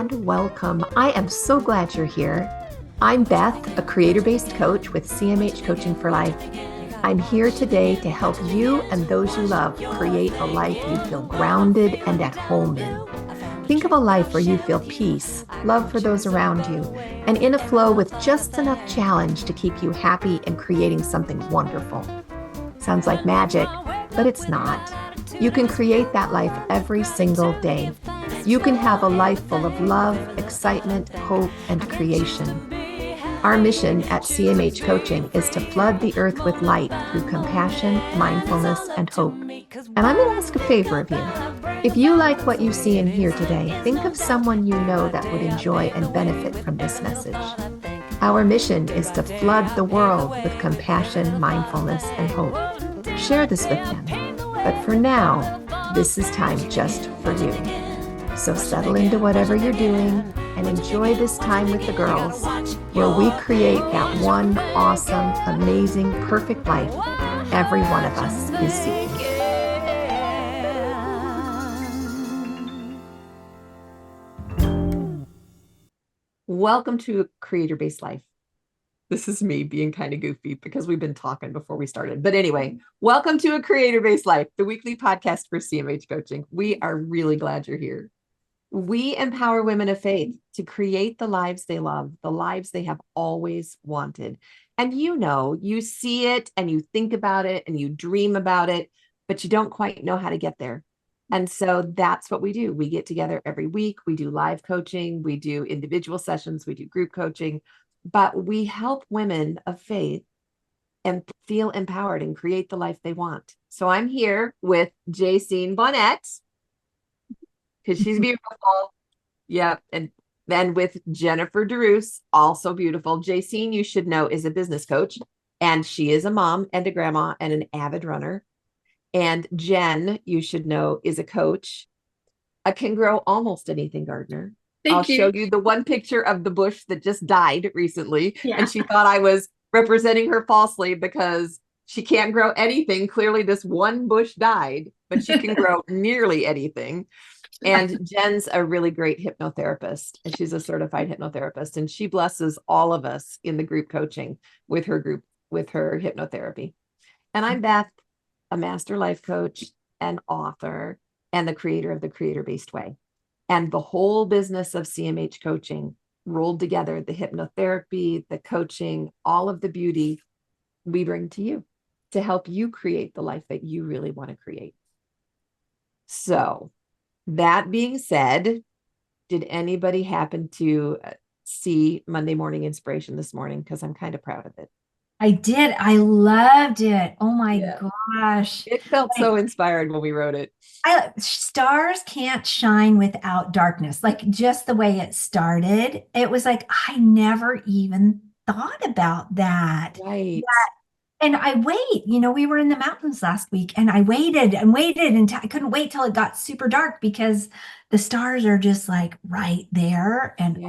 and welcome. I am so glad you're here. I'm Beth, a creator-based coach with CMH Coaching for Life. I'm here today to help you and those you love create a life you feel grounded and at home in. Think of a life where you feel peace, love for those around you, and in a flow with just enough challenge to keep you happy and creating something wonderful. Sounds like magic, but it's not. You can create that life every single day. You can have a life full of love, excitement, hope, and creation. Our mission at CMH Coaching is to flood the earth with light through compassion, mindfulness, and hope. And I'm going to ask a favor of you. If you like what you see and hear today, think of someone you know that would enjoy and benefit from this message. Our mission is to flood the world with compassion, mindfulness, and hope. Share this with them. But for now, this is time just for you. So settle into whatever you're doing and enjoy this time with the girls, where we create that one awesome, amazing, perfect life every one of us is seeking. Welcome to Creator-Based Life. This is me being kind of goofy because we've been talking before we started. But anyway, welcome to A Creator-Based Life, the weekly podcast for CMH Coaching. We are really glad you're here. We empower women of faith to create the lives they love, the lives they have always wanted. And you see it and you think about it and you dream about it, but you don't quite know how to get there. And so that's what we do. We get together every week. We do live coaching. We do individual sessions. We do group coaching. But we help women of faith and feel empowered and create the life they want. So I'm here with Jacine Bonnet, because she's beautiful. Yeah. And then with Jennifer DeRoos, also beautiful. Jacine, you should know, is a business coach, and she is a mom and a grandma and an avid runner. And Jen, you should know, is a coach, a can grow almost anything gardener. I'll show you the one picture of the bush that just died recently. Yeah. And she thought I was representing her falsely because she can't grow anything. Clearly, this one bush died, but she can grow nearly anything. And Jen's a really great hypnotherapist, and she's a certified hypnotherapist, and she blesses all of us in the group coaching with her hypnotherapy. And I'm Beth, a master life coach, an author, and the creator of the Creator-Based Way. And the whole business of CMH Coaching rolled together, the hypnotherapy, the coaching, all of the beauty we bring to you to help you create the life that you really want to create. So that being said, did anybody happen to see Monday Morning Inspiration this morning? Because I'm kind of proud of it. I did. I loved it. Oh my gosh. It felt so inspired when we wrote it. Stars can't shine without darkness. Like just the way it started, it was like, I never even thought about that. Right. And we were in the mountains last week, and I waited and waited until I couldn't wait till it got super dark because the stars are just like right there. And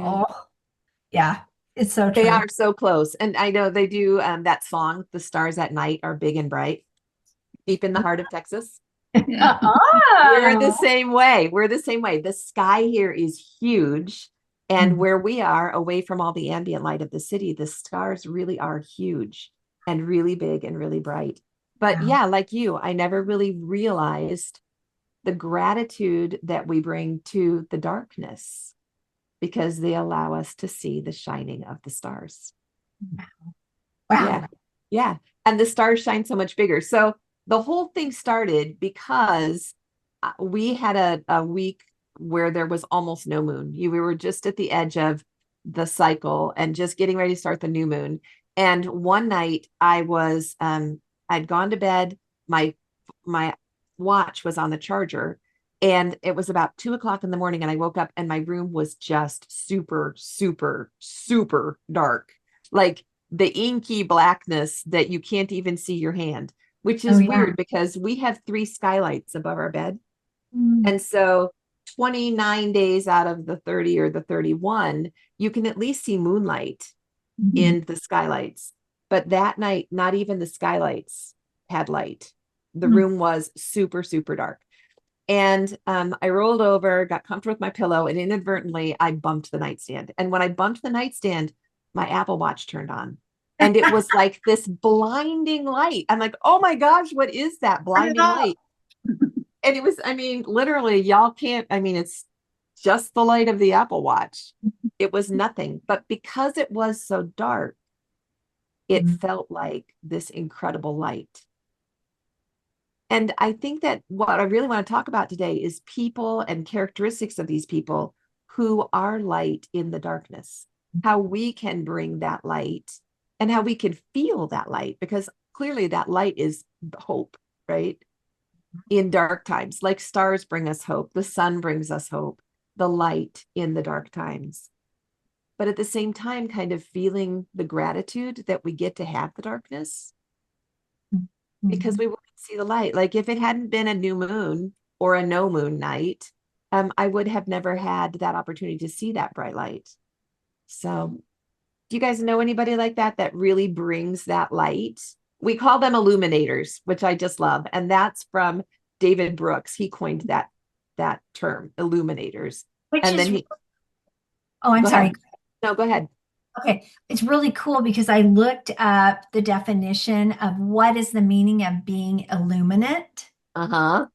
it's so true. They are so close. And I know they do that song, The Stars at Night Are Big and Bright, deep in the heart of Texas. We're the same way. The sky here is huge. And where we are, away from all the ambient light of the city, the stars really are huge and really big and really bright. But yeah, like you, I never really realized the gratitude that we bring to the darkness, because they allow us to see the shining of the stars. Wow. Yeah. And the stars shine so much bigger. So the whole thing started because we had a week where there was almost no moon. We were just at the edge of the cycle and just getting ready to start the new moon. And one night I'd gone to bed. My watch was on the charger, and it was about 2:00 in the morning, and I woke up and my room was just super, super, super dark. Like the inky blackness that you can't even see your hand, which is weird because we have 3 skylights above our bed. And so 29 days out of the 30 or the 31, you can at least see moonlight in the skylights. But that night, not even the skylights had light. The room was super, super dark. And I rolled over, got comfortable with my pillow, and inadvertently I bumped the nightstand. And when I bumped the nightstand, my Apple Watch turned on. And it was like this blinding light. I'm like, oh my gosh, what is that Turn it blinding off. light? And it was, I mean, literally, y'all can't, I mean, it's just the light of the Apple Watch. It was nothing. But because it was so dark, it felt like this incredible light. And I think that what I really want to talk about today is people and characteristics of these people who are light in the darkness, how we can bring that light and how we can feel that light, because clearly that light is hope, right? In dark times, like stars bring us hope, the sun brings us hope, the light in the dark times. But at the same time, kind of feeling the gratitude that we get to have the darkness because we wouldn't see the light. Like if it hadn't been a new moon or a no moon night, I would have never had that opportunity to see that bright light. So, do you guys know anybody like that that really brings that light? We call them illuminators, which I just love, and that's from David Brooks. He coined that term, illuminators. Which And is, then he oh, I'm go sorry. ahead. No, go ahead. Okay, it's really cool because I looked up the definition of what is the meaning of being illuminate. Uh-huh.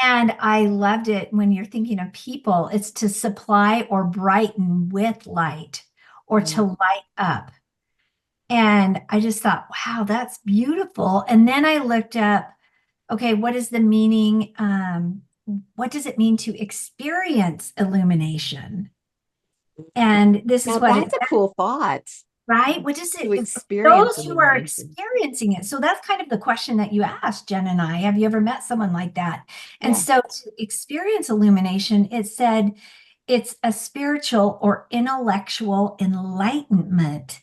And I loved it when you're thinking of people, it's to supply or brighten with light or to light up. And I just thought, wow, that's beautiful. And then I looked up, okay, what is the meaning? What does it mean to experience illumination? And this is Now what it that's a cool thought, right? What is to it? It's experience those who are illumination. experiencing it. So that's kind of the question that you asked, Jen and I. Have you ever met someone like that? And Yeah. so to experience illumination, it said it's a spiritual or intellectual enlightenment.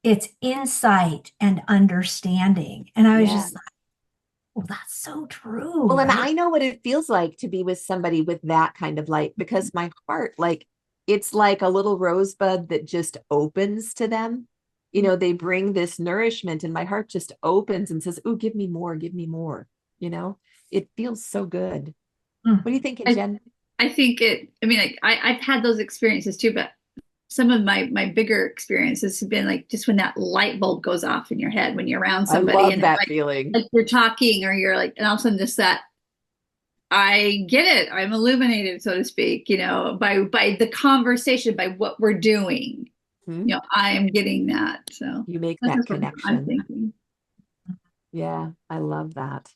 It's insight and understanding. And I was Yeah. just like, well, that's so true, Well, and right? I know what it feels like to be with somebody with that kind of light, because my heart, like, it's like a little rosebud that just opens to them. You know, they bring this nourishment, and my heart just opens and says, "Oh, give me more, give me more." You know, it feels so good. Mm. What are you thinking, I, Jen? I think I mean, like I've had those experiences too, but some of my bigger experiences have been like just when that light bulb goes off in your head when you're around I somebody love and that feeling. like you're talking or you're like, and all of a sudden just that I get it. I'm illuminated, so to speak, by the conversation, by what we're doing. Hmm. I am getting that. So You make that's that just what I'm connection. thinking. Yeah, I love that.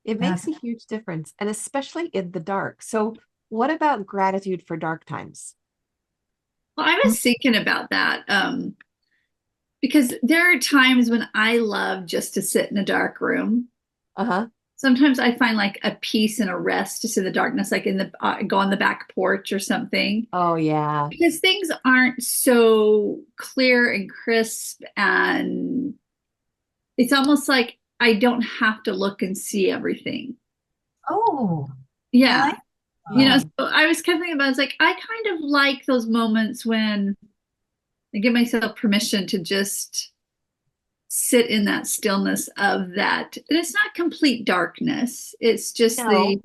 It makes That's a huge difference, and especially in the dark. So, what about gratitude for dark times? Well, I was thinking about that because there are times when I love just to sit in a dark room. Uh-huh. Sometimes I find like a peace and a rest just in the darkness, like in the go on the back porch or something, Oh, yeah. because things aren't so clear and crisp, and it's almost like I don't have to look and see everything. oh, I Yeah, like Yeah. so I was kind of thinking about it's like I kind of like those moments when I give myself permission to just sit in that stillness of that, and it's not complete darkness. It's just No.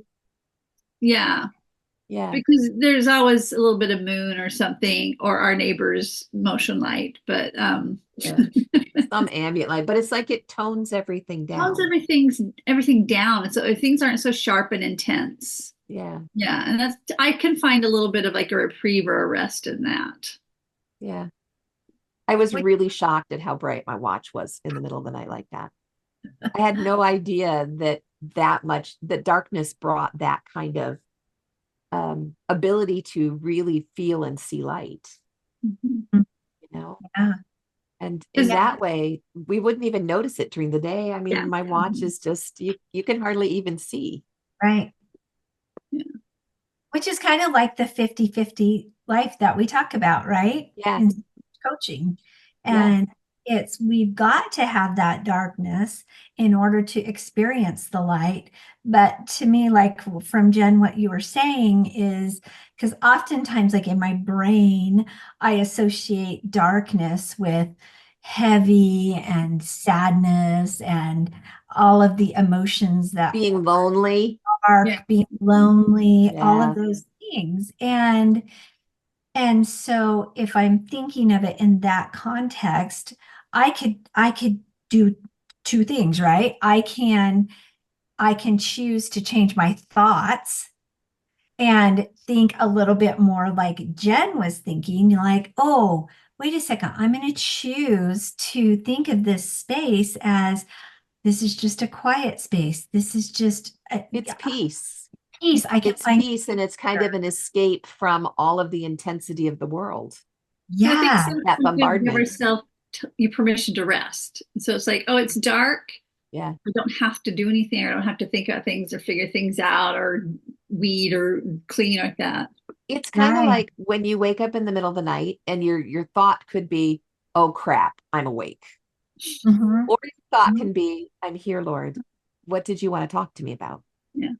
yeah. Yeah. Because there's always a little bit of moon or something, or our neighbor's motion light, but Yeah. Some ambient light, but it's like it tones everything tones down. everything down, and so things aren't so sharp and intense. Yeah. Yeah, and that's I can find a little bit of like a reprieve or a rest in that. Yeah. I was Wait, really shocked at how bright my watch was in the middle of the night like that. I had no idea that darkness brought that kind of ability to really feel and see light, Mhm. you know? yeah, And in Because yeah, that way, we wouldn't even notice it during the day. I yeah, mean, my watch is just, you can hardly even see. right. yeah, Which is kind of like the 50-50 life that we talk about, right? Yeah. In coaching. Yeah. And we've got to have that darkness in order to experience the light. But to me, like from Jen, what you were saying is because oftentimes, like in my brain, I associate darkness with heavy and sadness and all of the emotions that Being lonely. dark, Yeah. being lonely, all Yeah. of those things. And so if I'm thinking of it in that context, I could do two things, right? I can choose to change my thoughts and think a little bit more like Jen was thinking, like, oh, wait a second, I'm going to choose to think of this space as this is just a quiet space. This is just a It's peace. peace. I can It's find peace, and it's kind of an escape from all of the intensity of the world, And I think yeah, sometimes that we give bombardment. ourselves you permission to rest. And so it's like, oh, it's dark. Yeah. I don't have to do anything. I don't have to think about things or figure things out or weed or clean like that. It's kind of right. like when you wake up in the middle of the night and your thought could be, oh crap, I'm awake. Mhm. Or your thought Mhm. can be, I'm here, Lord. What did you want to talk to me about? Yeah.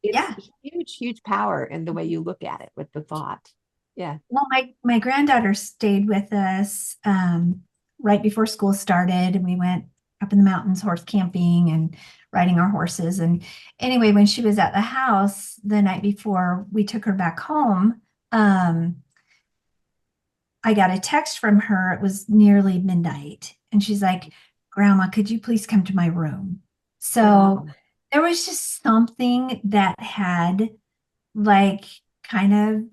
It's Yeah. huge, huge power in the way you look at it with the thought. Yeah. Well, my granddaughter stayed with us right before school started, and we went up in the mountains horse camping and riding our horses. And anyway, when she was at the house the night before we took her back home, um, I got a text from her. It was nearly midnight, and she's like, "Grandma, could you please come to my room?" Oh, So wow. there was just something that had like kind of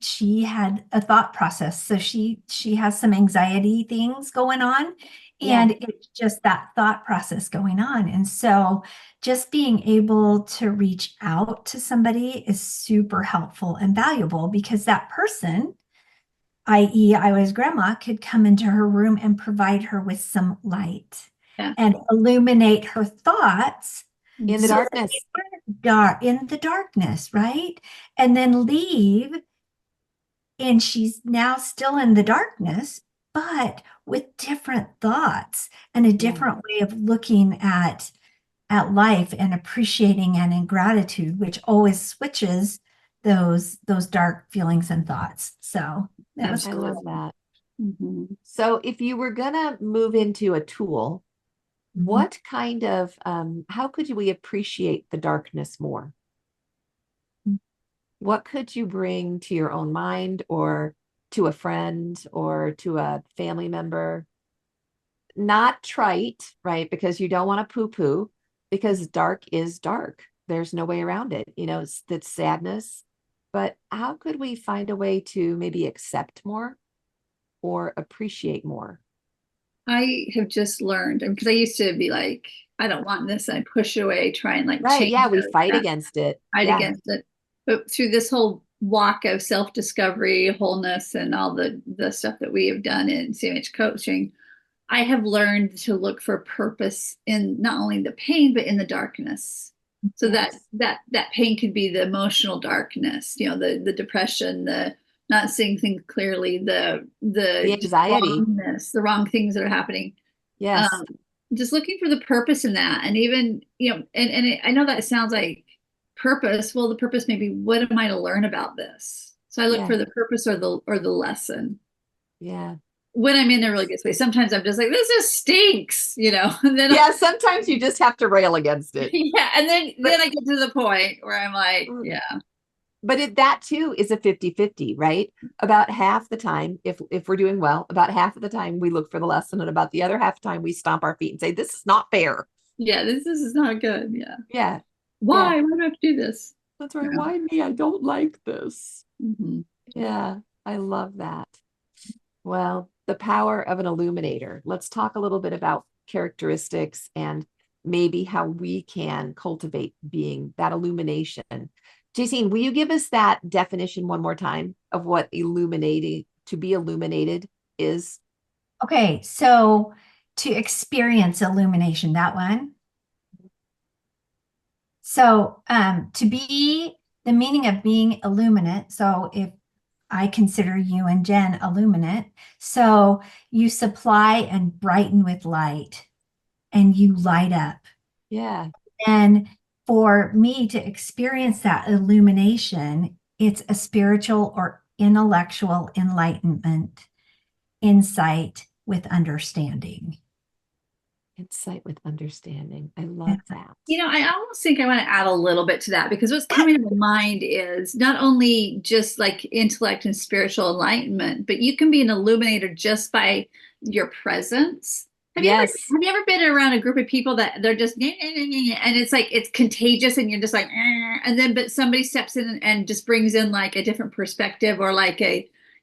she had a thought process. So she has some anxiety things going on, Yeah. and it's just that thought process going on. And so just being able to reach out to somebody is super helpful and valuable because that person, i.e., I was grandma, could come into her room and provide her with some light Yeah. and illuminate her thoughts In the so that darkness. they were dark in the darkness, right? And then leave, and she's now still in the darkness, but with different thoughts and a Yeah. different way of looking at life and appreciating and in gratitude, which always switches those dark feelings and thoughts. So that was I cool. love that. Mhm. So if you were gonna move into a tool, Mhm. what kind of how could we appreciate the darkness more? What could you bring to your own mind or to a friend or to a family member? Not trite, right? Because you don't want to poo-poo, because dark is dark. There's no way around it. That's sadness. But how could we find a way to maybe accept more or appreciate more? I have just learned because I used to be like, I don't want this. And I push it away, try and like Right. change Yeah, we it, fight against it. fight Yeah. against it. But through this whole walk of self-discovery, wholeness, and all the stuff that we have done in CMH coaching, I have learned to look for purpose in not only the pain, but in the darkness. So Yes. that pain could be the emotional darkness, the depression, the not seeing things clearly, The the just anxiety. wrongness, the wrong things that are happening. Yes. Um, just looking for the purpose in that, and even I know that sounds like purpose. Well, the purpose may be, what am I to learn about this? So I look Yeah. for the purpose or the lesson Yeah. when I'm in a really good space. Sometimes I'm just like, this just stinks, and then Yeah. Sometimes you just have to rail against it. yeah, and then But I get to the point where I'm like, yeah, that too is a 50-50, right? About half the time, if we're doing well, about half of the time we look for the lesson, and about the other half the time we stomp our feet and say, this is not fair. yeah, this is not good. Yeah, Yeah. Yeah. why do I have to do this? That's right. Yeah. Why me? I don't like this. Mhm. Yeah. I love that. Well, the power of an illuminator. Let's talk a little bit about characteristics and maybe how we can cultivate being that illumination. Jacine, will you give us that definition one more time of what illuminating, to be illuminated is? Okay, so to experience illumination, that one. So to be the meaning of being illuminate. So if I consider you and Jen illuminate, so you supply and brighten with light and you light up. Yeah. And for me to experience that illumination, it's a spiritual or intellectual enlightenment, insight with understanding. Insight with understanding. I love that. I almost think I want to add a little bit to that because what's coming to mind is not only just like intellect and spiritual enlightenment, but you can be an illuminator just by your presence. Yes. Have you ever been around a group of people that they're just and it's like it's contagious and you're just like and then but somebody steps in and just brings in like a different perspective or like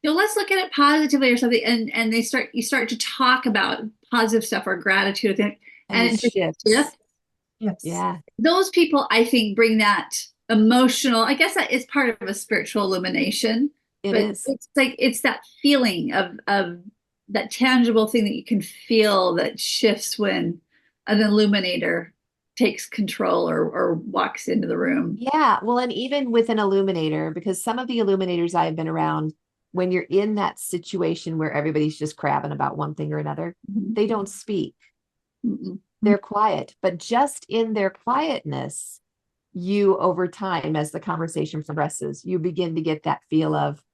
let's look at it positively or something and you start to talk about positive stuff or gratitude and it just shifts. shifts. Yes. Yeah. Those people, I think, bring that emotional, I guess that is part of a spiritual illumination. It But is. it's like it's that feeling of that tangible thing that you can feel that shifts when an illuminator takes control or walks into the room. Yeah. Well, and even with an illuminator, because some of the illuminators I've been around, when you're in that situation where everybody's just crabbing about one thing or another, they don't speak. Mm-mm. They're quiet, but just in their quietness, you over time, as the conversation progresses, you begin to get that feel of,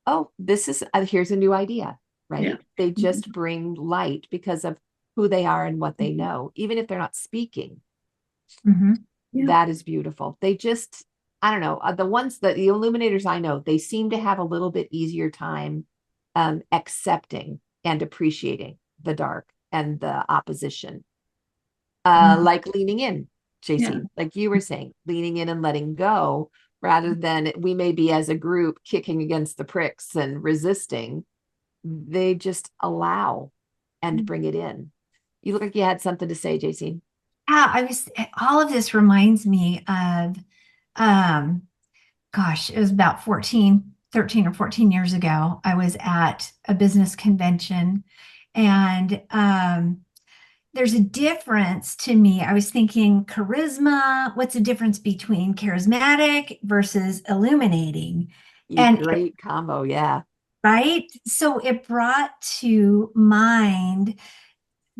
oh, this is, here's a new idea, right? Yeah. They just bring light because of who they are and what they know, even if they're not speaking. Mhm. Yeah. That is beautiful. They just, I don't know, the illuminators I know, they seem to have a little bit easier time accepting and appreciating the dark and the opposition. Like leaning in, JC, Yeah. like you were saying, leaning in and letting go, rather than we may be as a group kicking against the pricks and resisting. They just allow and bring it in. You look like you had something to say, JC. Yeah, all of this reminds me of, gosh, it was about 13 or 14 years ago. I was at a business convention and there's a difference to me. I was thinking charisma, what's the difference between charismatic versus illuminating? And Great combo. Yeah. right. So it brought to mind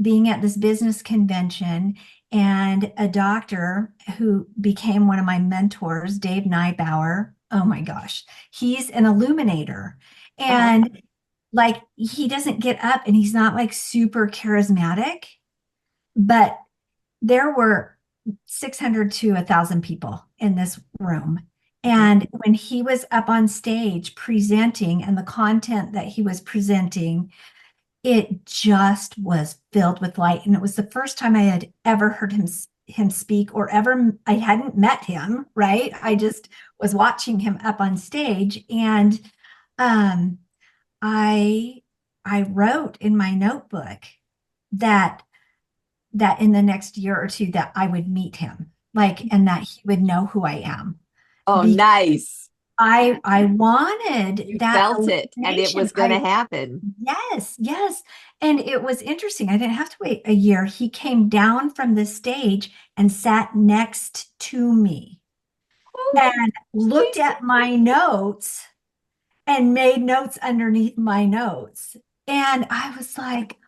being at this business convention and a doctor who became one of my mentors, Dave Neibauer. Oh my gosh, he's an illuminator. And like he doesn't get up and he's not like super charismatic, but there were 600 to 1,000 people in this room. And when he was up on stage presenting and the content that he was presenting, it just was filled with light. And it was the first time I had ever heard him speak or ever, I hadn't met him, right? I just was watching him up on stage. And um, I wrote in my notebook that in the next year or two that I would meet him, like, and that he would know who I am. Oh, Because nice. I wanted You that felt it and it was going to happen. Yes, yes. And it was interesting. I didn't have to wait a year. He came down from the stage and sat next to me and looked at my notes and made notes underneath my notes. And I was like,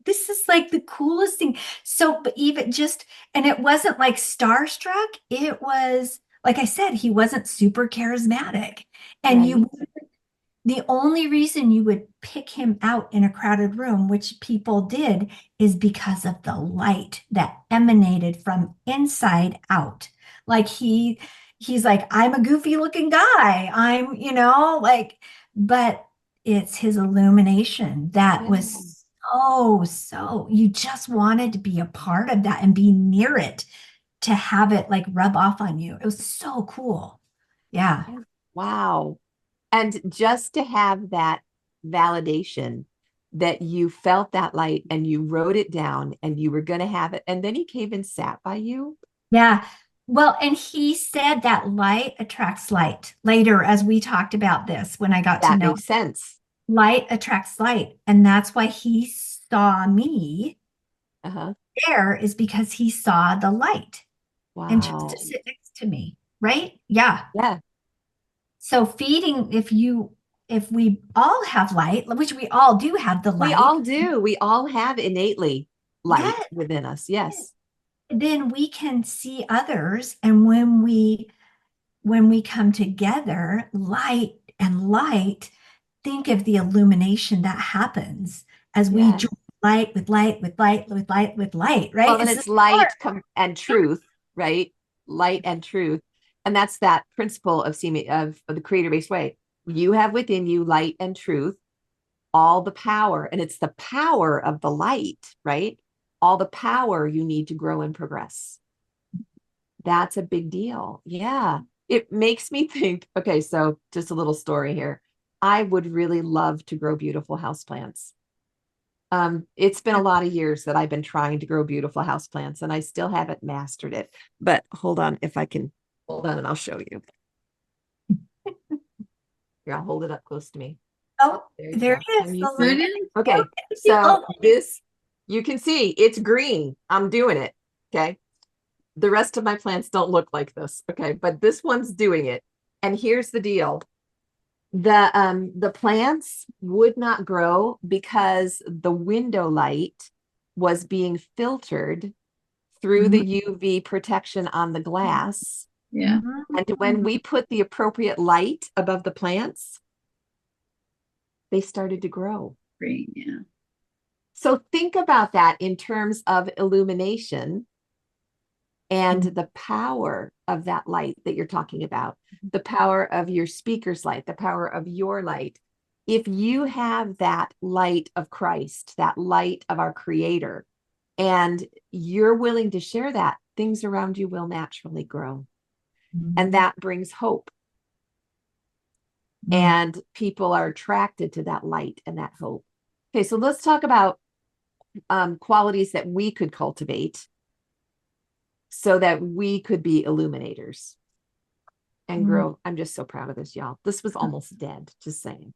this is like the coolest thing. So, but even just, and it wasn't like starstruck. It was, like I said, he wasn't super charismatic. And Right. the only reason you would pick him out in a crowded room, which people did, is because of the light that emanated from inside out. Like he's like, I'm a goofy looking guy. I'm, like, but it's his illumination that was so you just wanted to be a part of that and be near it to have it like rub off on you. It was so cool. Yeah. Wow. And just to have that validation that you felt that light and you wrote it down and you were going to have it. And then he came and sat by you. Yeah. Well, and he said that light attracts light later, as we talked about this when I got to That know makes sense. light attracts light. And that's why he saw me there, is because he saw the light and chose Wow. to sit next to me. Right? Yeah. Yeah. So feeding, if we all have light, which we all do have the light. We all do. We all have innately light Yes. within us. Yes. Then we can see others. And when we come together, light and light, think of the illumination that happens as we Yeah. join light with light with light with light with light, right? Well, then It's it's the light spark. and truth, right? Light and truth. And that's that principle of of the creator-based way. You have within you light and truth, all the power, and it's the power of the light, right? All the power you need to grow and progress. That's a big deal. Yeah. It makes me think, okay, so just a little story here. I would really love to grow beautiful houseplants. It's been a lot of years that I've been trying to grow beautiful houseplants and I still haven't mastered it. But hold on, if I can hold on and I'll show you. Here, I'll hold it up close to me. Oh, There you there go. it Can is. you The see? There it light. is. Okay, Oh, thank you. so Oh, this, you can see it's green. I'm doing it. Okay. The rest of my plants don't look like this. Okay, but this one's doing it. And here's the deal. The plants would not grow because the window light was being filtered through the UV protection on the glass. Yeah. And when we put the appropriate light above the plants, they started to grow. Green. Yeah. So think about that in terms of illumination and the power of that light that you're talking about, the power of your speaker's light, the power of your light. If you have that light of Christ, that light of our Creator, and you're willing to share that, things around you will naturally grow. And that brings hope. And people are attracted to that light and that hope. Okay, so let's talk about qualities that we could cultivate so that we could be illuminators and grow. I'm just so proud of this, y'all. This was almost dead, just saying.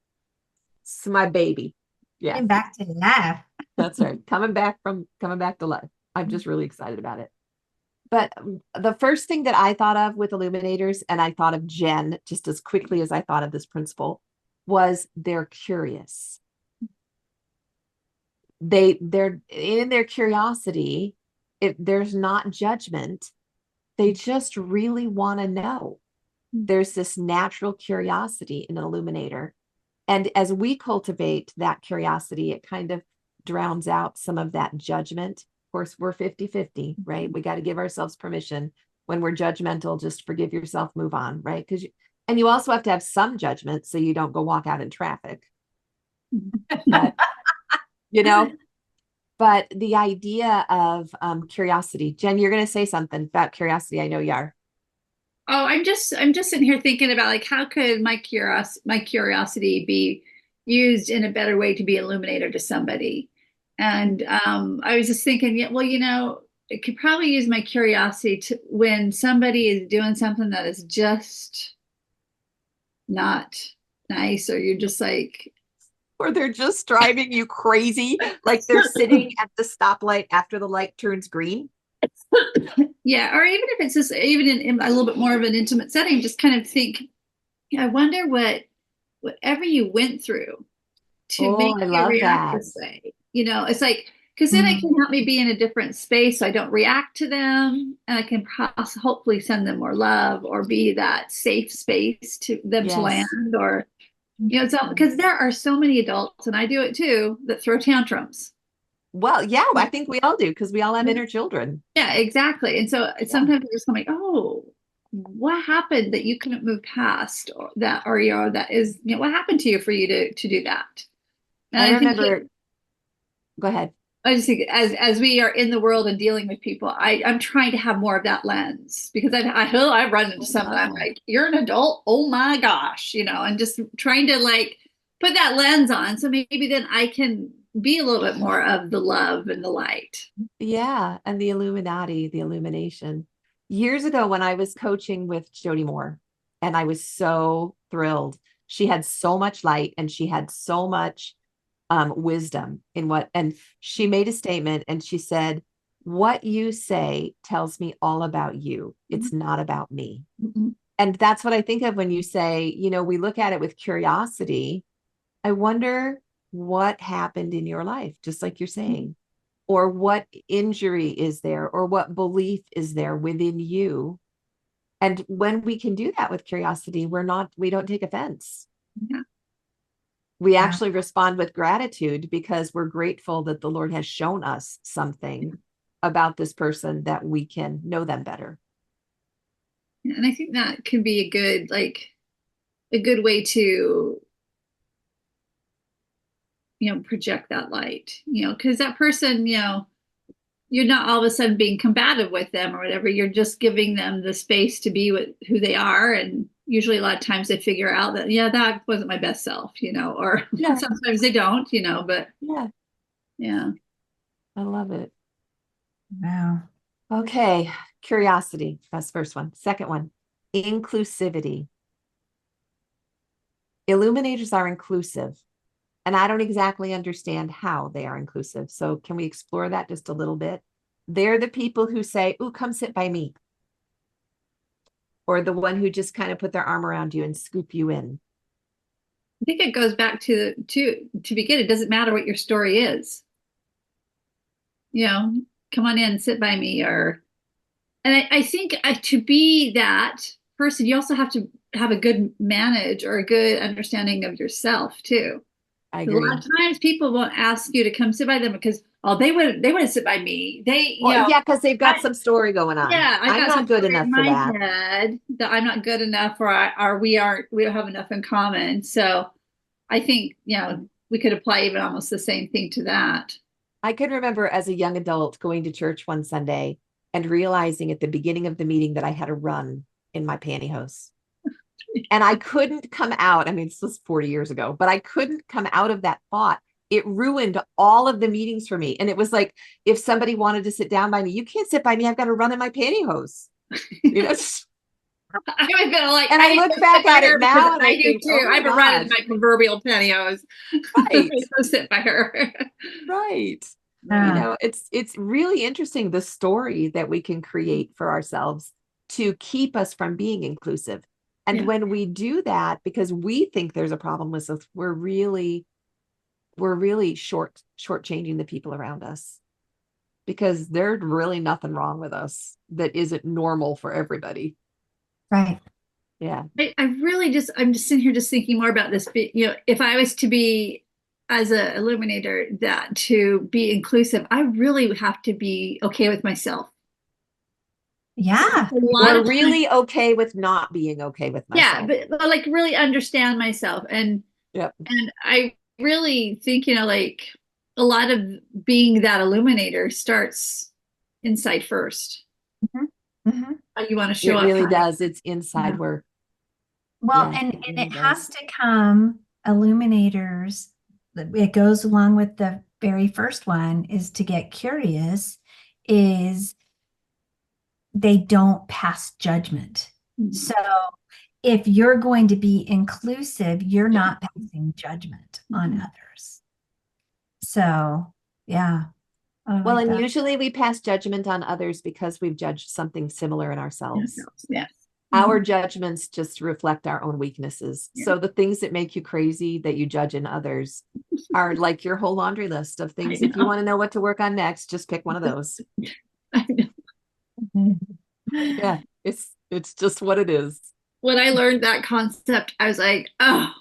It's my baby. Yeah, Came back to life. that's right. Coming back to life. I'm just really excited about it. But the first thing that I thought of with illuminators, and I thought of Jen just as quickly as I thought of this principle, was they're curious. They're in their curiosity. If there's not judgment, they just really want to know. There's this natural curiosity in an illuminator. And as we cultivate that curiosity, it kind of drowns out some of that judgment. Of course, we're 50-50, right? We got to give ourselves permission. When we're judgmental, just forgive yourself, move on, right? And you also have to have some judgment so you don't go walk out in traffic. But, but the idea of curiosity, Jen, you're going to say something about curiosity. I know you are. Oh, I'm just sitting here thinking about like how could my curiosity be used in a better way to be illuminator to somebody. And I was just thinking, yeah, well, it could probably use my curiosity to when somebody is doing something that is just not nice, or you're just like, or they're just driving you crazy, like they're sitting at the stoplight after the light turns green. yeah, or even if it's just even in a little bit more of an intimate setting, just kind of think, I wonder whatever you went through to make I you love react that. this way. It's like, because then it can help me be in a different space so I don't react to them, and I can hopefully send them more love or be that safe space to them to Yes. land, or so because there are so many adults, and I do it too, that throw tantrums. Well, yeah, I think we all do because we all have inner children. Yeah, exactly. And so sometimes I'm just like, oh, what happened that you couldn't move past, or that, or that is, what happened to you for you to do that? And I I think remember, go ahead. I just think as we are in the world and dealing with people, I'm trying to have more of that lens, because I've run into some that I'm like, you're an adult, oh my gosh, and just trying to like put that lens on, so maybe then I can be a little bit more of the love and the light. Yeah, and the Illuminati, the illumination. Years ago when I was coaching with Jody Moore, and I was so thrilled. She had so much light and she had so much wisdom and she made a statement and she said, what you say tells me all about you. It's not about me. Mm-hmm. And that's what I think of when you say, we look at it with curiosity. I wonder what happened in your life, just like you're saying, or what injury is there, or what belief is there within you. And when we can do that with curiosity, we don't take offense. Yeah. We Yeah. actually respond with gratitude because we're grateful that the Lord has shown us something about this person that we can know them better. And I think that can be a good, like, a good way to, project that light, because that person, you're not all of a sudden being combative with them or whatever. You're just giving them the space to be with who they are. And usually a lot of times they figure out that, yeah, that wasn't my best self, or Yeah. sometimes they don't, but Yeah, yeah. I love it. Wow. Okay, curiosity. That's the first one. Second one, inclusivity. Illuminators are inclusive, and I don't exactly understand how they are inclusive. So can we explore that just a little bit? They're the people who say, "Ooh, come sit by me." Or the one who just kind of put their arm around you and scoop you in. I think it goes back to begin. It doesn't matter what your story is. Come on in, sit by me, and I think to be that person, you also have to have a good manage or a good understanding of yourself too. I A agree. lot of times people won't ask you to come sit by them because, oh, they wouldn't sit by me. Well, yeah, because they've got some story going on. Yeah, I I'm got not some good story enough in for my that. head that I'm not good enough, or we don't have enough in common. So I think, we could apply even almost the same thing to that. I can remember as a young adult going to church one Sunday and realizing at the beginning of the meeting that I had a run in my pantyhose. And I couldn't come out. I mean, this was 40 years ago, but I couldn't come out of that thought. It ruined all of the meetings for me. And it was like, if somebody wanted to sit down by me, you can't sit by me. I've got to run in my pantyhose. I was gonna like, and I look back at it now and I do think, too. oh I've been running in gosh. my proverbial pantyhose. Right. Go sit by her. Right. Yeah. It's really interesting, the story that we can create for ourselves to keep us from being inclusive. And Yeah. when we do that, because we think there's a problem with us, we're really shortchanging the people around us, because there's really nothing wrong with us that isn't normal for everybody. Right. Yeah. I'm just sitting here just thinking more about this. If I was to be, as a illuminator, that to be inclusive, I really would have to be okay with myself. Yeah. We're really okay with not being okay with myself. Yeah, but like really understand myself. And Yep. and I really think, like a lot of being that illuminator starts inside first. Mm-hmm. Mm-hmm. You want to show It up. really does. It's inside Yeah. work. Well, Yeah, and it it really has does. to come, illuminators. It goes along with the very first one, is to get curious, is they don't pass judgment. Mhm. So if you're going to be inclusive, you're not passing judgment on Mhm. others. So yeah. I Well, like and that. usually we pass judgment on others because we've judged something similar in ourselves. Yes. Our judgments just reflect our own weaknesses. Yeah. So the things that make you crazy that you judge in others are like your whole laundry list of things. If you want to know what to work on next, just pick one of those. I know. Yeah, it's just what it is. When I learned that concept, I was like, oh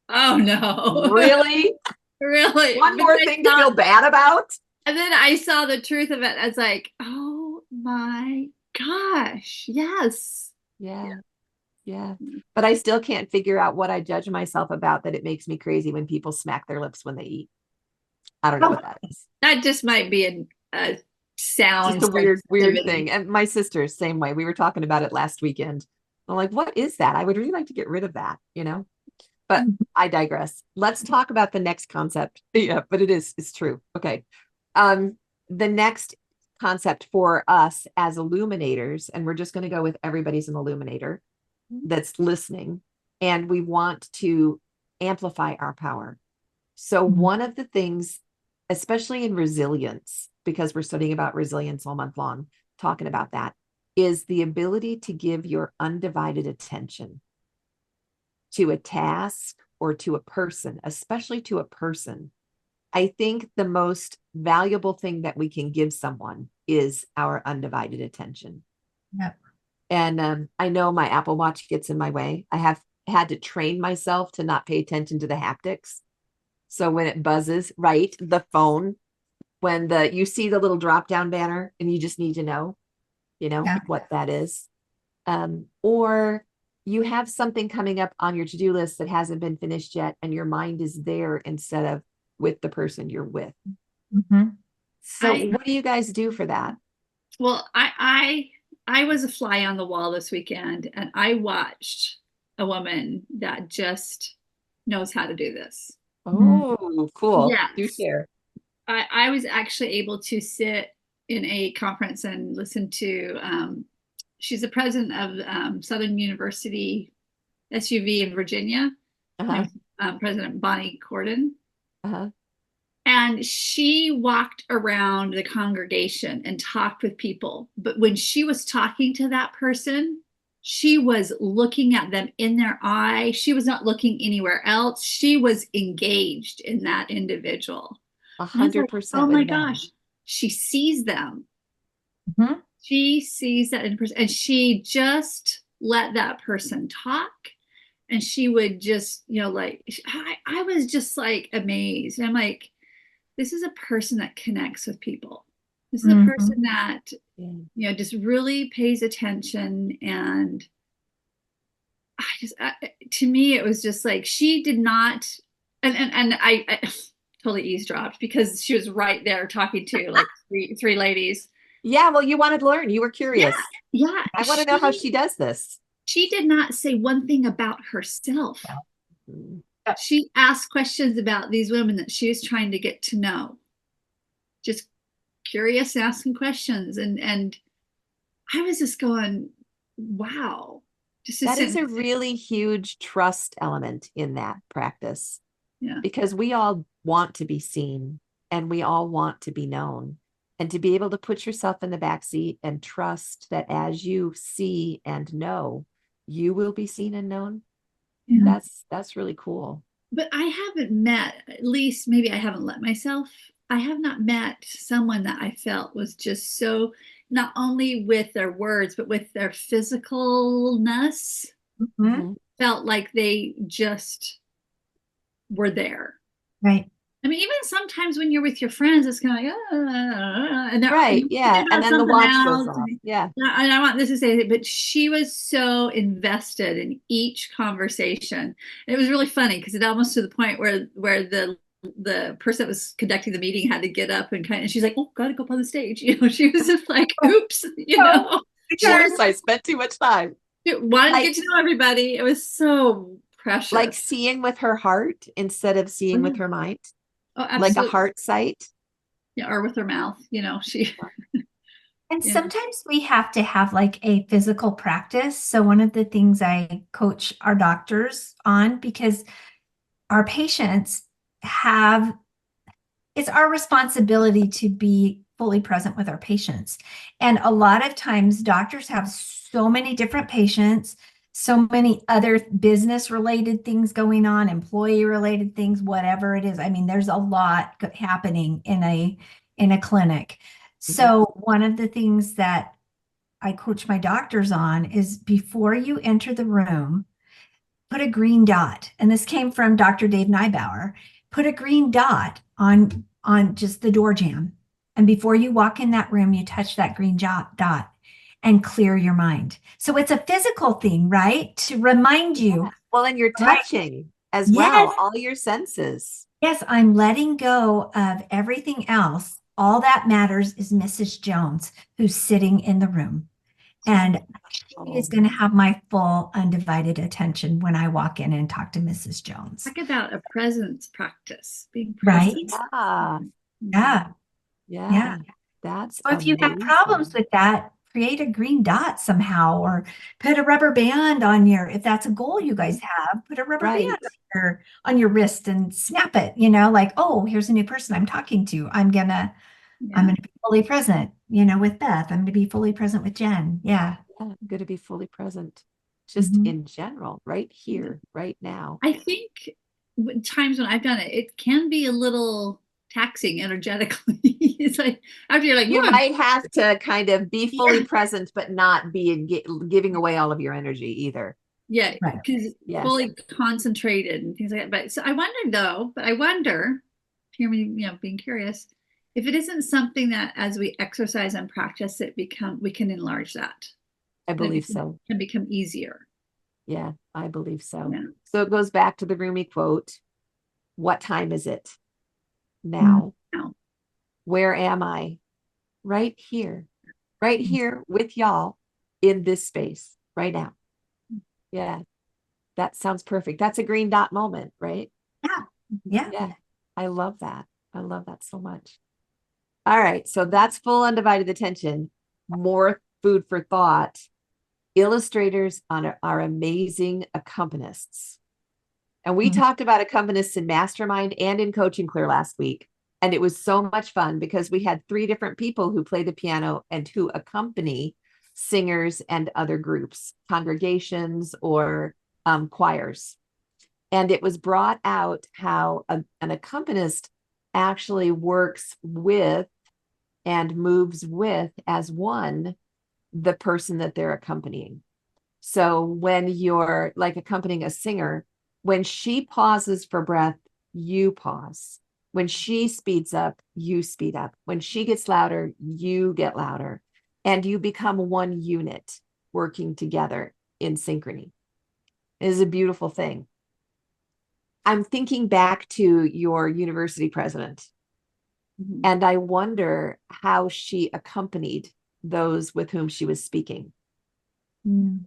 no. Really? Really? One more thing to feel bad about? And then I saw the truth of it. I was like, oh my gosh, yes. Yeah. Yeah. But I still can't figure out what I judge myself about that it makes me crazy when people smack their lips when they eat. I don't know what that is. That just might be a sound. Just a weird thing. And my sister's same way. We were talking about it last weekend. I'm like, what is that? I would really like to get rid of that, But I digress. Let's talk about the next concept. Yeah, but it's true. Okay. The next concept for us as illuminators, and we're just going to go with everybody's an illuminator that's listening, and we want to amplify our power. So one of the things, especially in resilience, because we're studying about resilience all month long, talking about that, is the ability to give your undivided attention to a task or to a person, especially to a person. I think the most valuable thing that we can give someone is our undivided attention. Yep. And I know my Apple Watch gets in my way. I have had to train myself to not pay attention to the haptics. So when it buzzes, right, the phone, when you see the little drop down banner and you just need to know, Yeah. what that is. Or you have something coming up on your to-do list that hasn't been finished yet, and your mind is there instead of with the person you're with. Mhm. So what do you guys do for that? Well, I was a fly on the wall this weekend, and I watched a woman that just knows how to do this. Oh, cool. Do Yes. share. I was actually able to sit in a conference and listen to, she's the president of Southern University SUV in Virginia, Uh-huh. President Bonnie Cordon. Uh-huh. And she walked around the congregation and talked with people. But when she was talking to that person, she was looking at them in their eye. She was not looking anywhere else. She was engaged in that individual. And I was like, 100% oh my with them. gosh, she sees them. Mhm. She sees that in person, and she just let that person talk. And she would just, like, I was just like amazed. And I'm like, this is a person that connects with people. This is a person Mhm. that, just really pays attention. And to me, it was just like, she did not, and I totally eavesdropped because she was right there talking to like three ladies. Yeah, well, you wanted to learn. You were Yeah, curious. yeah. I want to know how she does this. She did not say one thing about herself. Mm. She asked questions about these women that she was trying to get to know. Just curious, asking questions, and I was just going, wow. Just to That sit is a really huge trust element in that practice, yeah. because we all want to be seen and we all want to be known. And to be able to put yourself in the back seat and trust that as you see and know, you will be seen and known. Yeah. That's really cool. But I haven't met, at least maybe I haven't let myself, I have not met someone that I felt was just so, not only with their words, but with their physicalness, Mhm. Mhm. felt like they just were there. Right. I mean, even sometimes when you're with your friends, it's kind of like, and they're Right. thinking Yeah. And about then the something watch goes else. off. Yeah. And I want this to say, but she was so invested in each conversation. And it was really funny because it almost to the point where the person that was conducting the meeting had to get up and and she's like, oh, gotta go up on the stage. She was just like, oops, Oh, Whoops, I spent too much time. wanted to Like, get to know everybody. It was so precious. like seeing with her heart instead of seeing with her mind, Oh, like a absolutely. heart sight. Yeah, or with her mouth, she. And Yeah. sometimes we have to have like a physical practice. So one of the things I coach our doctors on, because our patients have, it's our responsibility to be fully present with our patients. And a lot of times doctors have so many different patients, so many other business related things going on, employee related things, whatever it is. I mean, there's a lot happening in a clinic. So one of the things that I coach my doctors on is before you enter the room, put a green dot. And this came from Dr. Dave Neibauer. Put a green dot on just the door jamb. And before you walk in that room, you touch that green dot and clear your mind. So it's a physical thing, right? To remind you. Yeah. Well, and you're Right. touching as Yes. well, all your senses. Yes, I'm letting go of everything else. All that matters is Mrs. Jones, who's sitting in the room. And she is going to have my full undivided attention when I walk in and talk to Mrs. Jones. Talk about a presence practice, being Right? present. Yeah. Yeah. Yeah. Yeah. That's So if you have problems amazing. with that, create a green dot somehow, or put a rubber band on if that's a goal you guys have, put a rubber band Right. on your wrist and snap it, like, oh, here's a new person I'm talking to. I'm gonna Yeah. be fully present, with Beth. I'm gonna be fully present with Jen. Yeah. Yeah. I'm going to be fully present just Mhm. in general, right here, right now. I think times when I've done it, it can be a little taxing energetically. It's like after you're like, You "Whoa." might have to kind of be fully Yeah. present, but not be giving away all of your energy either. Yeah, Right. because Yes. fully concentrated and things like that. But so I wonder though, hear me, being curious, if it isn't something that as we exercise and practice it we can enlarge that. I And it believe so. can become easier. Yeah, I believe so. Yeah. So it goes back to the Rumi quote. What time is it now? Now. Where am I? Right here with y'all in this space right now. Yeah, that sounds perfect. That's a green dot moment, right? Yeah. Yeah. Yeah, I love that. I love that so much. All right, so that's full undivided attention. More food for thought. Illustrators are amazing accompanists. And we talked about accompanists in Mastermind and in Coaching Clear last week. And it was so much fun because we had 3 different people who play the piano and who accompany singers and other groups, congregations, or choirs. And it was brought out how an accompanist actually works with and moves with as one the person that they're accompanying. So when you're like accompanying a singer, when she pauses for breath, you pause. When she speeds up, you speed up. When she gets louder, you get louder. And you become one unit working together in synchrony. It is a beautiful thing. I'm thinking back to your university president, and I wonder how she accompanied those with whom she was speaking. Mm.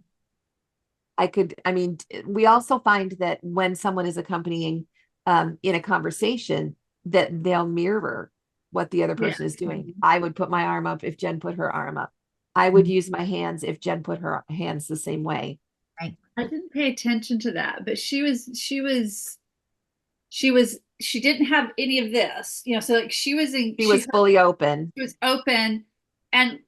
We also find that when someone is accompanying in a conversation, that they'll mirror what the other person is doing. I would put my arm up if Jen put her arm up. I would use my hands if Jen put her hands the same way. Right. I didn't pay attention to that, but she didn't have any of this, so like she was fully open. She was open and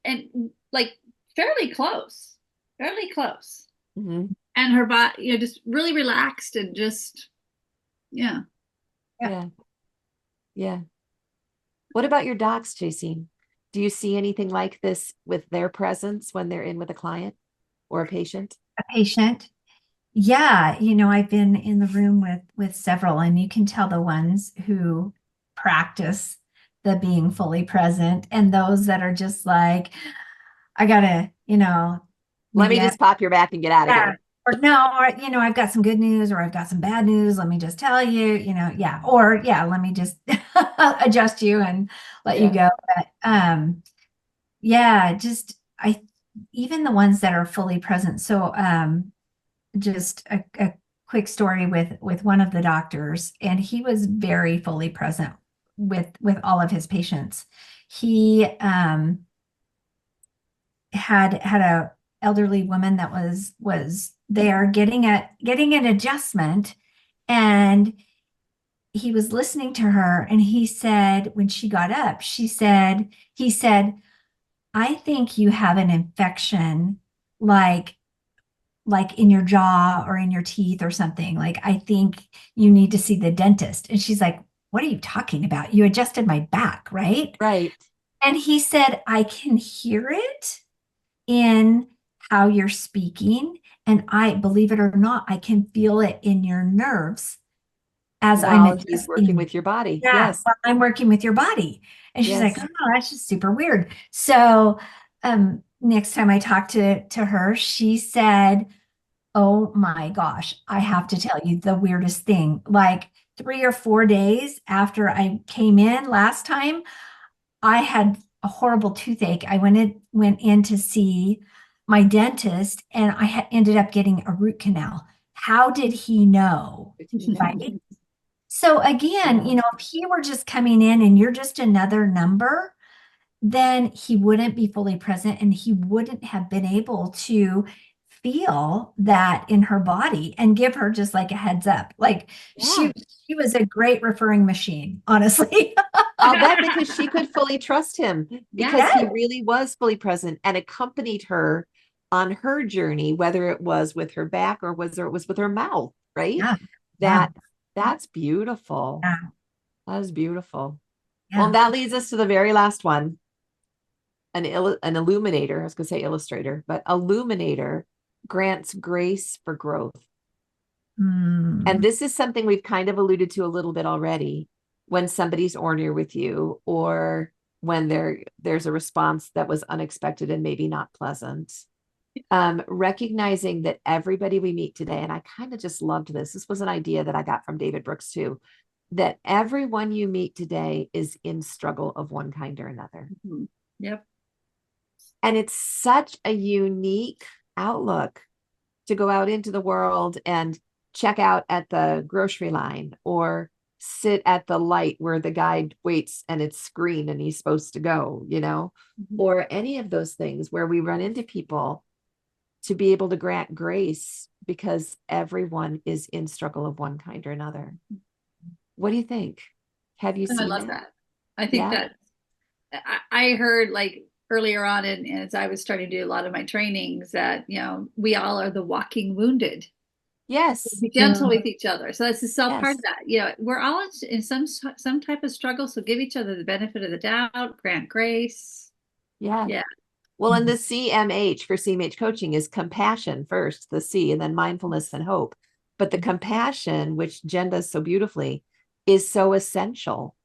like fairly close. Mm-hmm. And her body, just really relaxed and just, yeah. Yeah. What about your docs, Jacine? Do you see anything like this with their presence when they're in with a client or a patient? A patient. Yeah, I've been in the room with several, and you can tell the ones who practice the being fully present and those that are just like, I gotta, let me just pop your back and get out of here. Or no, or I've got some good news or I've got some bad news. Let me just tell you, yeah. Or yeah, let me just adjust you and let you go. But yeah, just even the ones that are fully present. So just a quick story with one of the doctors, and he was very fully present with all of his patients. He had a elderly woman that was there getting an adjustment, and he was listening to her, and he said, when she got up, he said, I think you have an infection, like in your jaw or in your teeth or something. Like, I think you need to see the dentist. And she's like, what are you talking about? You adjusted my back, right? Right. And he said, I can hear it in how you're speaking. And I, believe it or not, I can feel it in your nerves as I'm he's working with your body. Yeah, Yes. while I'm working with your body. And she's Yes. like, oh, that's just super weird. So next time I talked to her, she said, oh my gosh, I have to tell you the weirdest thing. Like 3 or 4 days after I came in last time, I had a horrible toothache. I went in to see my dentist, and I ended up getting a root canal. How did he know? Right? So again, if he were just coming in and you're just another number, then he wouldn't be fully present, and he wouldn't have been able to feel that in her body and give her just like a heads up. Like she was a great referring machine, honestly. I'll bet, because she could fully trust him, because he really was fully present and accompanied her on her journey, whether it was with her back or whether it was with her mouth, right? That's beautiful. Yeah. That is beautiful. Yeah. Well, that leads us to the very last one. An illuminator. I was going to say illustrator, but illuminator grants grace for growth. Mm. And this is something we've kind of alluded to a little bit already. When somebody's ornery with you, or when there's a response that was unexpected and maybe not pleasant. Recognizing that everybody we meet today, and I kind of just loved this. This was an idea that I got from David Brooks too, that everyone you meet today is in struggle of one kind or another. Mhm. Yep. And it's such a unique outlook to go out into the world and check out at the grocery line, or sit at the light where the guide waits and it's green and he's supposed to go, Mhm. or any of those things where we run into people, to be able to grant grace because everyone is in struggle of one kind or another. What do you think? Have you Oh, I seen love that? that. I think Yeah. that I heard like earlier on, and as I was starting to do a lot of my trainings, that we all are the walking wounded. Yes. Be gentle with each other. So that's the self part Yes. of that. We're all in some type of struggle. So give each other the benefit of the doubt, grant grace. Yeah. Yeah. Well, and the CMH for CMH coaching is compassion first, the C, and then mindfulness and hope. But the compassion, which Jen does so beautifully, is so essential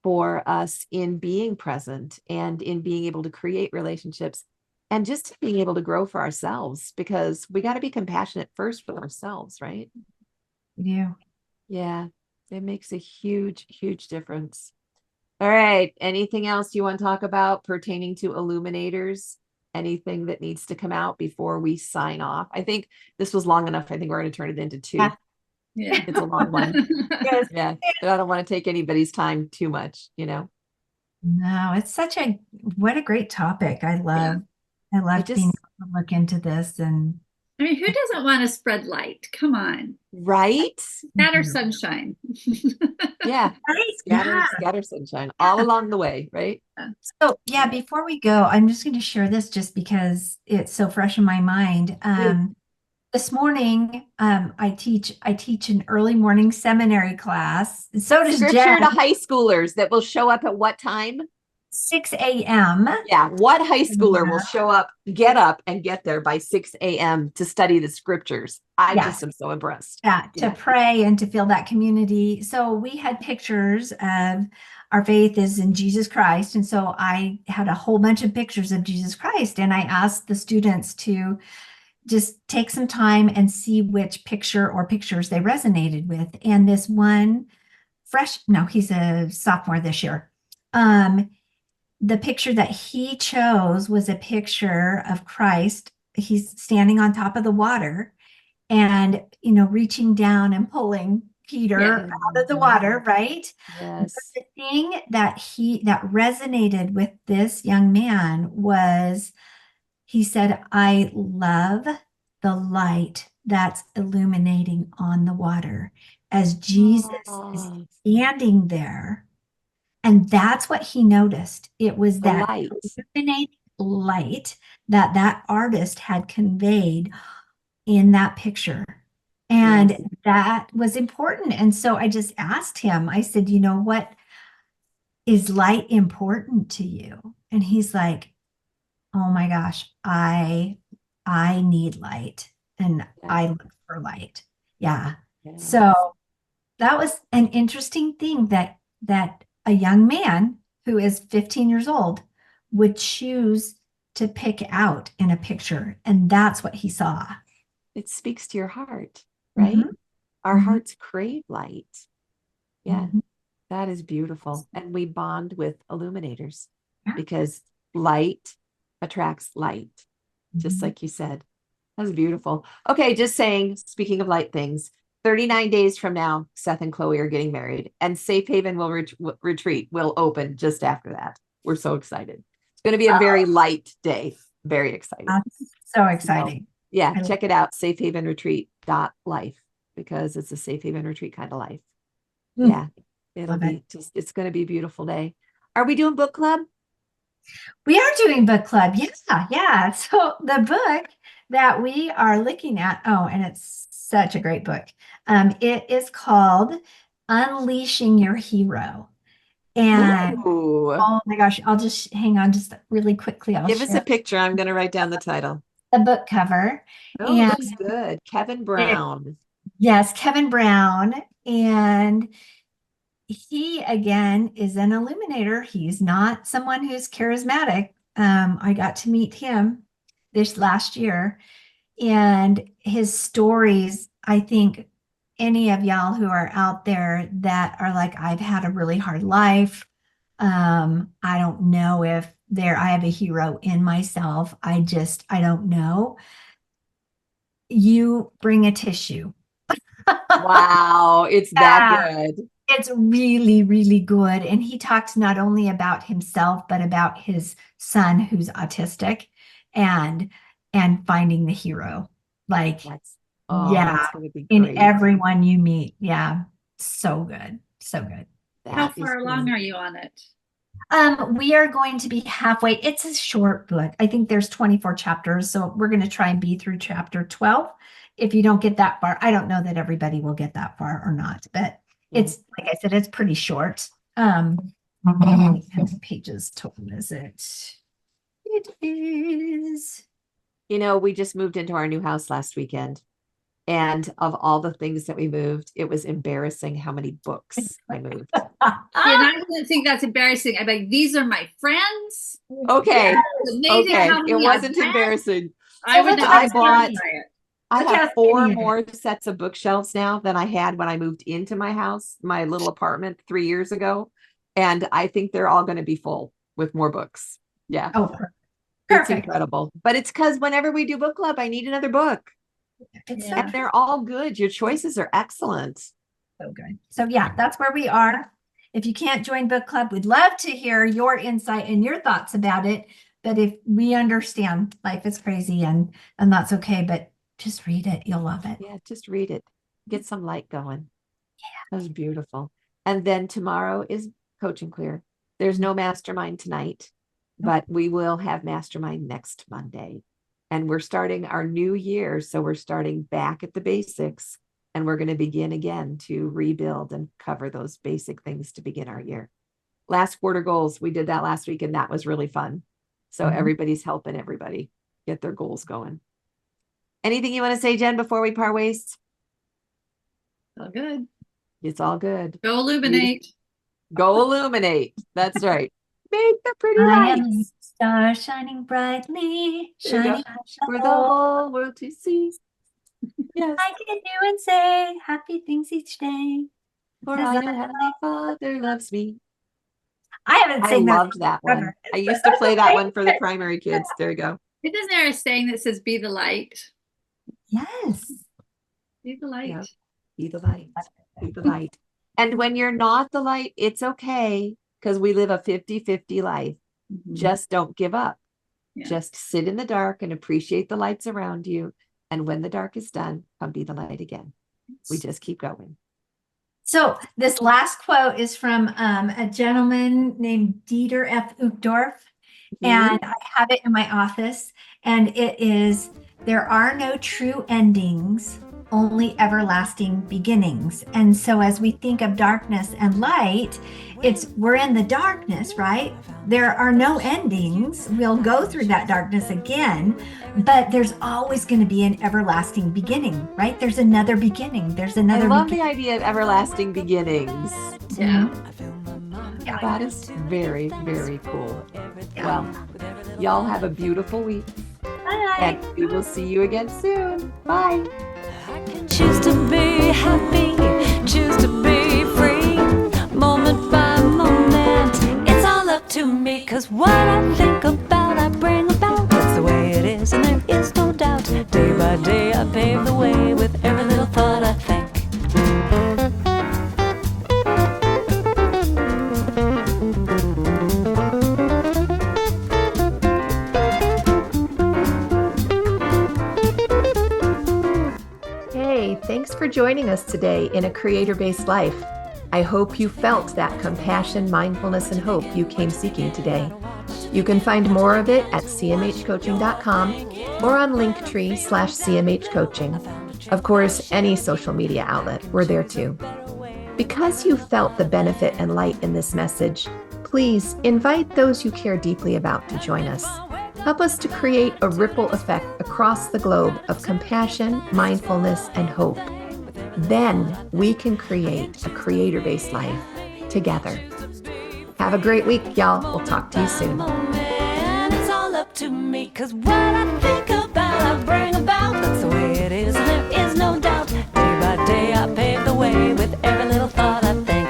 for us in being present and in being able to create relationships, and just being able to grow for ourselves, because we got to be compassionate first with ourselves, right? Yeah. Yeah, it makes a huge, huge difference. All right. Anything else you want to talk about pertaining to illuminators? Anything that needs to come out before we sign off? I think this was long enough. I think we're going to turn it into 2. Yeah. Yeah. It's a long one. Yes. Yeah. But I don't want to take anybody's time too much, No, it's what a great topic. I Yeah. love being just, able to look into this and I mean, who doesn't want to spread light? Come on. right? Scatter sunshine. Yeah. right. Scatter, Yeah. scatter sunshine all along the way, right? So yeah, before we go, I'm just going to share this just because it's so fresh in my mind. This morning, I teach an early morning seminary class. So does Scripture to Jen, high schoolers that will show up at what time? 6 a.m. Yeah. What high schooler will show up, get up, and get there by 6 a.m. to study the scriptures? I Yes. just am so impressed. Yeah, to Yeah. pray and to feel that community. So we had pictures of our faith is in Jesus Christ. And so I had a whole bunch of pictures of Jesus Christ. And I asked the students to just take some time and see which picture or pictures they resonated with. And this one no, he's a sophomore this year. The picture that he chose was a picture of Christ. He's standing on top of the water and, reaching down and pulling Peter out of the water, right? But Yes. the thing that resonated with this young man was he said, I love the light that's illuminating on the water as Jesus is Oh, standing there. And that's what he noticed. It was the that light. illuminating light that artist had conveyed in that picture. And Yes. that was important. And so I just asked him, I said, what is light important to you? And he's like, oh my gosh, I need light and Yeah. I look for light. Yeah. Yes. So that was an interesting thing that a young man who is 15 years old would choose to pick out in a picture. And that's what he saw. It speaks to your heart, right? Mhm. Our Mhm. hearts crave light. Yeah. Mhm. That is beautiful. And we bond with illuminators Yeah. because light attracts light, just Mhm. like you said. That's beautiful. Okay, just saying, speaking of light things, 39 days from now, Seth and Chloe are getting married, and Safe Haven retreat will open just after that. We're so excited. It's going to be a very light day. Very excited. That's so So, exciting. yeah, I check it out, safehavenretreat.life, because it's a Safe Haven retreat kind of life. Yeah, it'll love it. be just, it's going to be a beautiful day. Are we doing book club? We are doing book club. Yeah, yeah. So the book that we are looking at, and it's such a great book. It is called Unleashing Your Hero. And Ooh, oh my gosh, I'll just hang on just really quickly. I'll give us a share. picture. I'm going to write down the title. the book cover. Oh, it And looks good. Kevin Brown. yes, Kevin Brown. And he, again, is an illuminator. He's not someone who's charismatic. I got to meet him this last year, and his stories, I think any of y'all who are out there that are like, I've had a really hard life. I don't know if I have a hero in myself. I don't know. You bring a tissue. Wow, it's that good. It's really, really good. And he talks not only about himself, but about his son who's autistic and finding the hero. Like, That's yeah, gonna be in great. everyone you meet. Yeah. So good. So good. How That is far along great. are you on it? We are going to be halfway. It's a short book. I think there's 24 chapters, so we're going to try and be through chapter 12. If you don't get that far, I don't know that everybody will get that far or not, but it's, like I said, it's pretty short. How many pages total is it? It is. You know, we just moved into our new house last weekend. And of all the things that we moved, it was embarrassing how many books I moved. And I wouldn't think that's embarrassing. I'm like, these are my friends. Okay. It's amazing Okay. how It many wasn't I've read. embarrassing. I would look not how be skinny surprised by it. I Look how have 4 skinny it more sets of bookshelves now than I had when I moved into my house, my little apartment 3 years ago. And I think they're all going to be full with more books. Yeah. Oh, It's perfect. incredible. But it's because whenever we do book club, I need another book. It's Yeah. And they're all good. Your choices are excellent. so good. So yeah, that's where we are. If you can't join book club, we'd love to hear your insight and your thoughts about it. But if we understand life is crazy and that's okay, but just read it. You'll love it. Yeah, just read it. Get some light going. That was beautiful. And then tomorrow is Coach and Clear. There's no mastermind tonight, but we will have mastermind next Monday. And we're starting our new year. So we're starting back at the basics, and we're going to begin again to rebuild and cover those basic things to begin our year. Last quarter goals, we did that last week, and that was really fun. So everybody's helping everybody get their goals going. Anything you want to say, Jen, before we part ways? Oh, good. It's all good. Go illuminate. Go illuminate. That's right. Make the pretty I am a lights star shining brightly, There you go. shining for the whole world to see. Yes, I can do and say happy things each day. for I know Heavenly Father loves me. I haven't I seen that loved that one. forever. I used to play that one for the primary kids. There you go. Isn't there a saying that says, be the light? Yes. Be the light. Yeah. Be the light. Be the light. And when you're not the light, it's okay, because we live a 50-50 life. Mhm. Just don't give up. Yeah. Just sit in the dark and appreciate the lights around you. And when the dark is done, come be the light again. We just keep going. So this last quote is from a gentleman named Dieter F. Uchtdorf, and I have it in my office, and it is, there are no true endings, only everlasting beginnings. And so as we think of darkness and light, we're in the darkness, right? There are no endings. We'll go through that darkness again, but there's always going to be an everlasting beginning, right? There's another beginning. There's another I love beginning. the idea of everlasting beginnings. Yeah. Yeah. That is very, very cool. Yeah. Well, y'all have a beautiful week, Bye. and we will see you again soon. Bye. I can choose to be happy, choose to be free, moment by moment. It's all up to me, 'cause what I think about, I bring about. That's the way it is, and there is no doubt. Day by day, I pave the way with every little thought I think. Hey, thanks for joining us today in A Creator-Based Life. I hope you felt that compassion, mindfulness, and hope you came seeking today. You can find more of it at cmhcoaching.com or on linktree/cmhcoaching. Of course, any social media outlet, we're there too. Because you felt the benefit and light in this message, please invite those you care deeply about to join us. Help us to create a ripple effect across the globe of compassion, mindfulness, and hope. Then we can create a creator-based life together. Have a great week, y'all. We'll talk to you soon. It's all up to me, 'cause what I think about, I bring about. That's the way it is, and there is no doubt. Day by day, I pave the way with every little thought I think.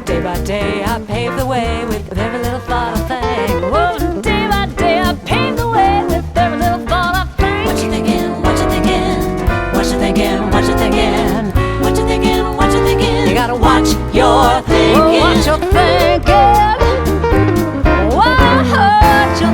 Day by day, I pave the way with every little thought I think. Whoa, day by day, I pave the way with every little thought I think. What you thinking? What you thinking? What you thinking? What you thinking? What you thinking? What you thinking? You gotta watch your thinking. Watch your thinking. What you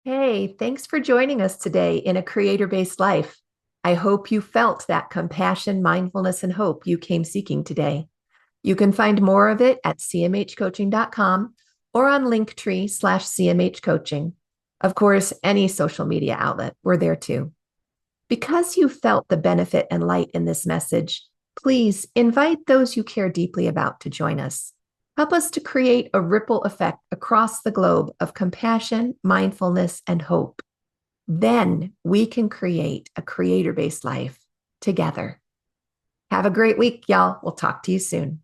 Hey, thanks for joining us today in a creator-based life. I hope you felt that compassion, mindfulness, and hope you came seeking today. You can find more of it at cmhcoaching.com or on linktree/cmhcoaching. Of course, any social media outlet, we're there too. Because you felt the benefit and light in this message, please invite those you care deeply about to join us. Help us to create a ripple effect across the globe of compassion, mindfulness, and hope. Then we can create a creator-based life together. Have a great week, y'all. We'll talk to you soon.